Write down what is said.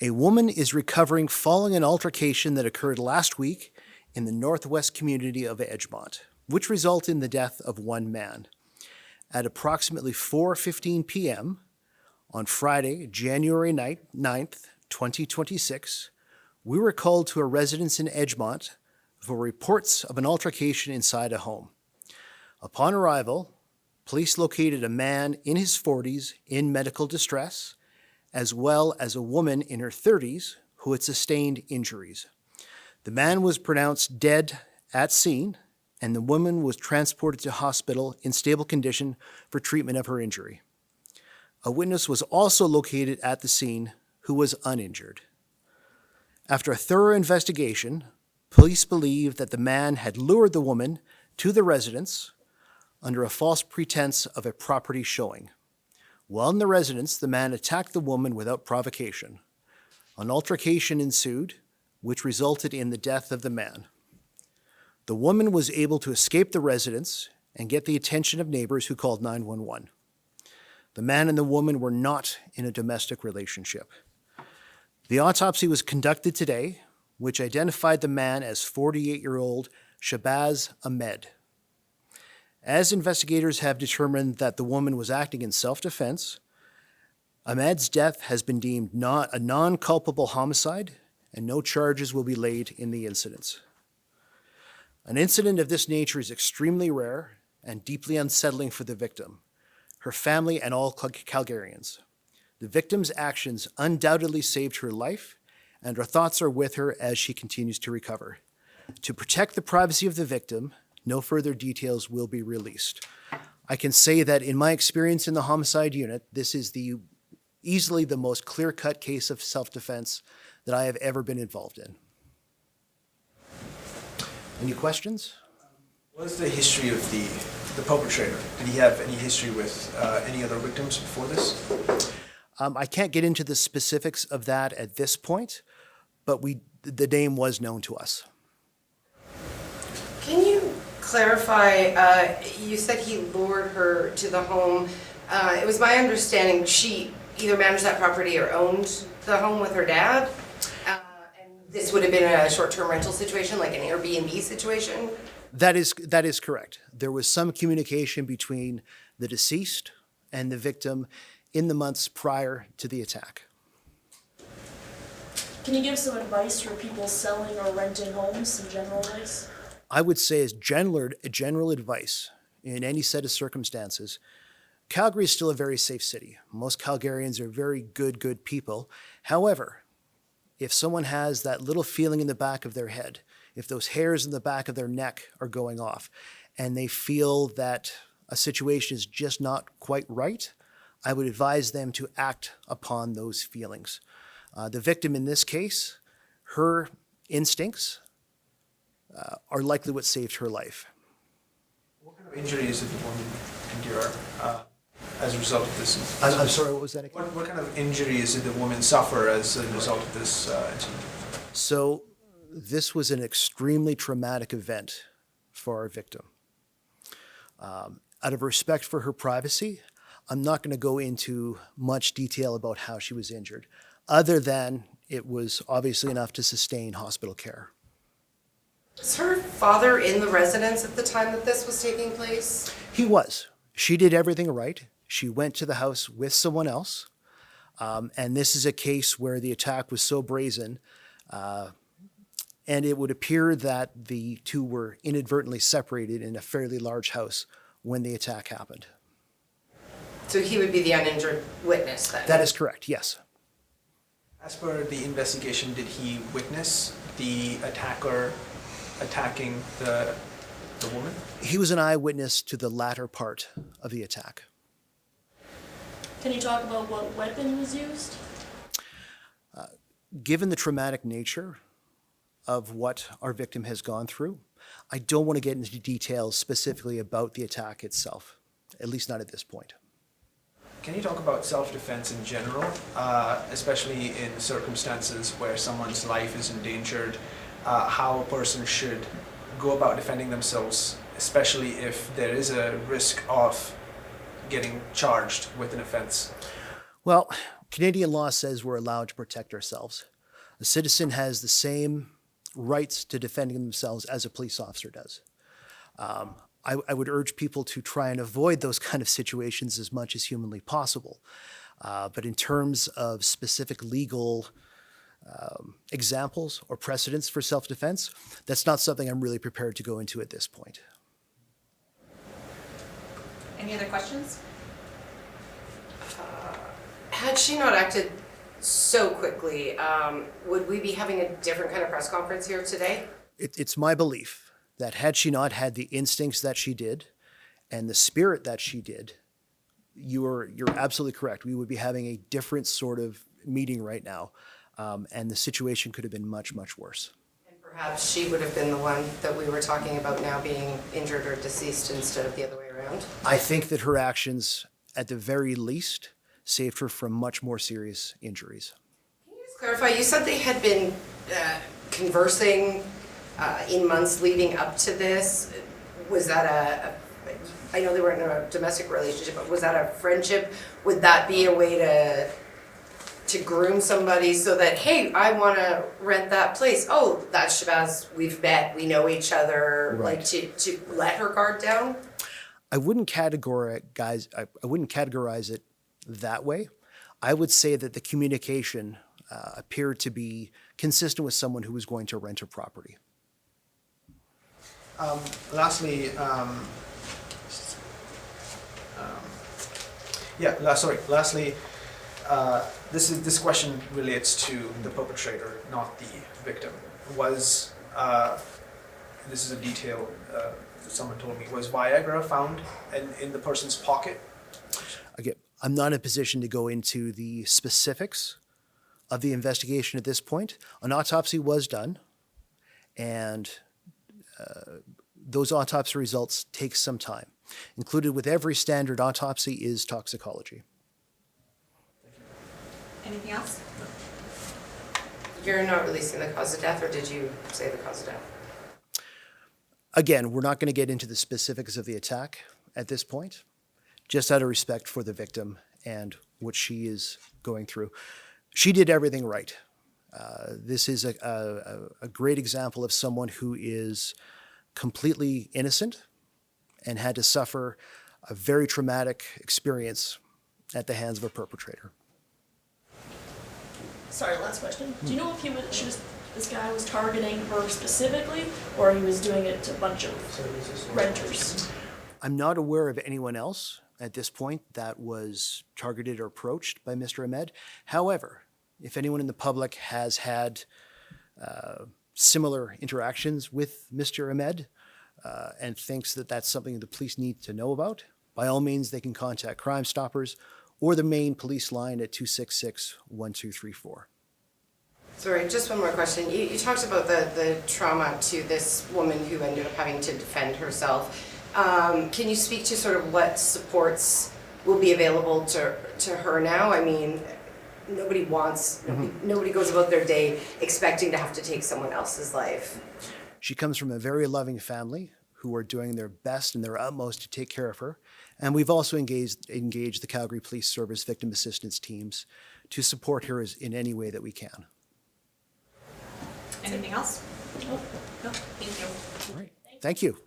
A woman is recovering following an altercation that occurred last week in the northwest community of Edgemont, which resulted in the death of one man. At approximately 4:15 p.m. on Friday, January 9th, 2026, we were called to a residence in Edgemont for reports of an altercation inside a home. Upon arrival, police located a man in his 40s in medical distress, as well as a woman in her 30s who had sustained injuries. The man was pronounced dead at scene, and the woman was transported to hospital in stable condition for treatment of her injury. A witness was also located at the scene who was uninjured. After a thorough investigation, police believed that the man had lured the woman to the residence under a false pretense of a property showing. While in the residence, the man attacked the woman without provocation. An altercation ensued, which resulted in the death of the man. The woman was able to escape the residence and get the attention of neighbors who called 911. The man and the woman were not in a domestic relationship. The autopsy was conducted today, which identified the man as 48-year-old Shabazz Ahmed. As investigators have determined that the woman was acting in self-defense, Ahmed's death has been deemed not a non-culpable homicide, and no charges will be laid in the incident. An incident of this nature is extremely rare and deeply unsettling for the victim, her family, and all Calgarians. The victim's actions undoubtedly saved her life, and our thoughts are with her as she continues to recover. To protect the privacy of the victim, no further details will be released. I can say that in my experience in the homicide unit, this is easily the most clear-cut case of self-defense that I have ever been involved in. Any questions? What is the history of the perpetrator? Did he have any history with any other victims before this? I can't get into the specifics of that at this point, but the name was known to us. Can you clarify, you said he lured her to the home. It was my understanding she either managed that property or owned the home with her dad. And this would have been a short-term rental situation, like an Airbnb situation? That is correct. There was some communication between the deceased and the victim in the months prior to the attack. Can you give some advice for people selling or renting homes, some general advice? I would say as general advice in any set of circumstances, Calgary is still a very safe city. Most Calgarians are very good people. However, if someone has that little feeling in the back of their head, if those hairs in the back of their neck are going off and they feel that a situation is just not quite right, I would advise them to act upon those feelings. The victim in this case, her instincts are likely what saved her life. What kind of injuries did the woman endure as a result of this? I'm sorry, what was that again? What kind of injuries did the woman suffer as a result of this incident? So this was an extremely traumatic event for our victim. Out of respect for her privacy, I'm not going to go into much detail about how she was injured, other than it was obviously enough to sustain hospital care. Was her father in the residence at the time that this was taking place? He was. She did everything right. She went to the house with someone else. And this is a case where the attack was so brazen, and it would appear that the two were inadvertently separated in a fairly large house when the attack happened. So he would be the uninjured witness then? That is correct, yes. As per the investigation, did he witness the attacker attacking the woman? He was an eyewitness to the latter part of the attack. Can you talk about what weapon was used? Given the traumatic nature of what our victim has gone through, I don't want to get into details specifically about the attack itself, at least not at this point. Can you talk about self-defense in general, especially in circumstances where someone's life is endangered, how a person should go about defending themselves, especially if there is a risk of getting charged with an offense? Well, Canadian law says we're allowed to protect ourselves. A citizen has the same rights to defending themselves as a police officer does. I would urge people to try and avoid those kind of situations as much as humanly possible. But in terms of specific legal examples or precedents for self-defense, that's not something I'm really prepared to go into at this point. Any other questions? Had she not acted so quickly, would we be having a different kind of press conference here today? It's my belief that had she not had the instincts that she did and the spirit that she did, you're absolutely correct. We would be having a different sort of meeting right now, and the situation could have been much, much worse. And perhaps she would have been the one that we were talking about now being injured or deceased instead of the other way around? I think that her actions, at the very least, saved her from much more serious injuries. Can you just clarify, you said they had been conversing in months leading up to this. Was that I know they were in a domestic relationship, but was that a friendship? Would that be a way to groom somebody so that, hey, I want to rent that place. Oh, that's Shabazz, we've met, we know each other, Right. like to let her guard down? I wouldn't categorize it that way. I would say that the communication appeared to be consistent with someone who was going to rent a property. Lastly, this question relates to the perpetrator, not the victim. Was this is a detail that someone told me. Was Viagra found in the person's pocket? Again, I'm not in a position to go into the specifics of the investigation at this point. An autopsy was done, and those autopsy results take some time. Included with every standard autopsy is toxicology. Anything else? You're not releasing the cause of death, or did you say the cause of death? Again, we're not going to get into the specifics of the attack at this point, just out of respect for the victim and what she is going through. She did everything right. This is a great example of someone who is completely innocent and had to suffer a very traumatic experience at the hands of a perpetrator. Sorry, last question. Do you know if this guy was targeting her specifically, or he was doing it to a bunch of renters? I'm not aware of anyone else at this point that was targeted or approached by Mr. Ahmed. However, if anyone in the public has had similar interactions with Mr. Ahmed and thinks that that's something the police need to know about, by all means, they can contact Crime Stoppers or the main police line at 266-1234. Sorry, just one more question. You talked about the trauma to this woman who ended up having to defend herself. Can you speak to sort of what supports will be available to her now? I mean, nobody goes about their day expecting to have to take someone else's life. She comes from a very loving family who are doing their best and their utmost to take care of her. And we've also engaged the Calgary Police Service victim assistance teams to support her in any way that we can. Anything else? Nope. No. Thank you. All right. Thank you.